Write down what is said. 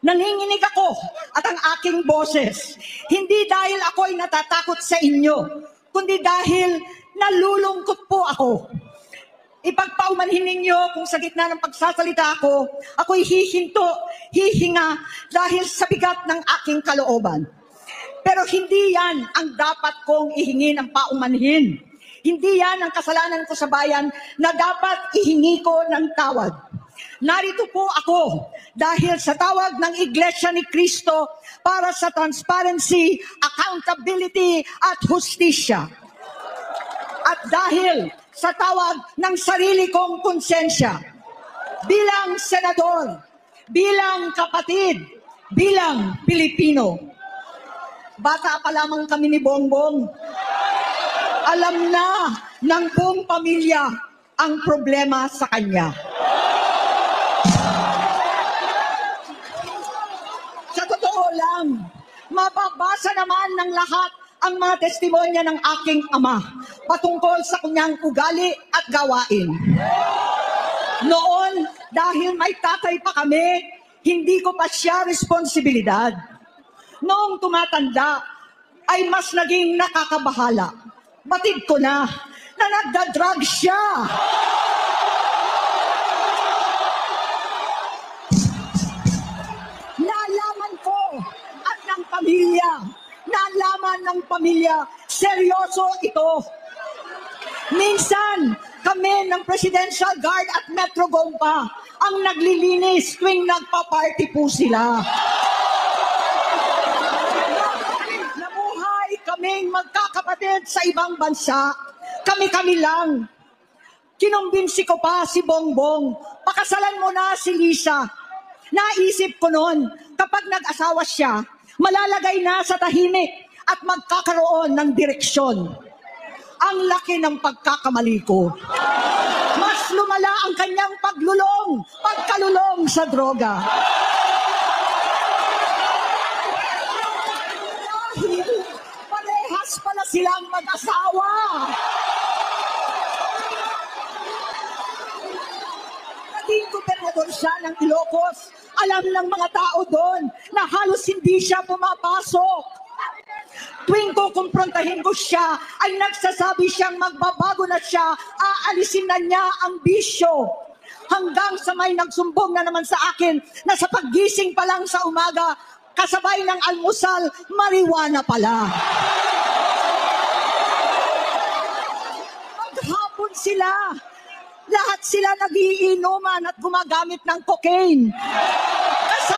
Nanginginig ako at ang aking boses, hindi dahil ako'y natatakot sa inyo, kundi dahil nalulungkot po ako. Ipagpaumanhin ninyo kung sa gitna ng pagsasalita ako, ako'y hihinga dahil sa bigat ng aking kalooban. Pero hindi yan ang dapat kong ihingi ng paumanhin. Hindi yan ang kasalanan ko sa bayan na dapat ihingi ko ng tawad. Narito po ako dahil sa tawag ng Iglesia ni Cristo para sa transparency, accountability at hustisya. At dahil sa tawag ng sarili kong konsensya, bilang senador, bilang kapatid, bilang Pilipino. Bata pa lamang kami ni Bongbong. Alam na ng buong pamilya ang problema sa kanya. Sa totoo lang, mababasa naman ng lahat ang mga testimonya ng aking ama patungkol sa kanyang ugali at gawain. Noon, dahil may tatay pa kami, hindi ko pa siya responsibilidad. Noong tumatanda, ay mas naging nakakabahala. Batid ko na nagda-drug siya. Nalaman ko at ng pamilya, nalaman ng pamilya, seryoso ito. Minsan, kami ng Presidential Guard at Metro Gompa ang naglilinis tuwing nagpa-party po sila. Nabuhay kaming magkakapatid sa ibang bansa. Kami-kami lang. Kinumbinsi ko pa si Bongbong, pakasalan mo na si Lisa. Naisip ko noon, kapag nag-asawa siya, malalagay na sa tahimik at magkakaroon ng direksyon. Ang laki ng pagkakamali ko. Mas lumala ang kanyang pagkalulong sa droga. Dahil parehas pala silang mag-asawa. Naging gobernador siya ng Ilocos. Alam ng mga tao doon na halos hindi siya pumapasok. Tuwing ko kumprontahin ko siya, ay nagsasabi siyang magbabago na siya, aalisin na niya ang bisyo. Hanggang sa may nagsumbong na naman sa akin na sa paggising pa lang sa umaga, kasabay ng almusal, marijuana pala. Maghapon sila, 'Sila, lahat sila nagiinuman at gumagamit ng cocaine. At pagdating ko sa bahay, ay nagsasabi siyang magbabago na siya, aalisin na niya ang bisyo. Hanggang sa may nagsumbong na naman sa akin na sa paggising pa lang sa umaga, kasabay ng almusal, marijuana pala. Maghapon sila, lahat sila nagiinuman at gumagamit ng cocaine.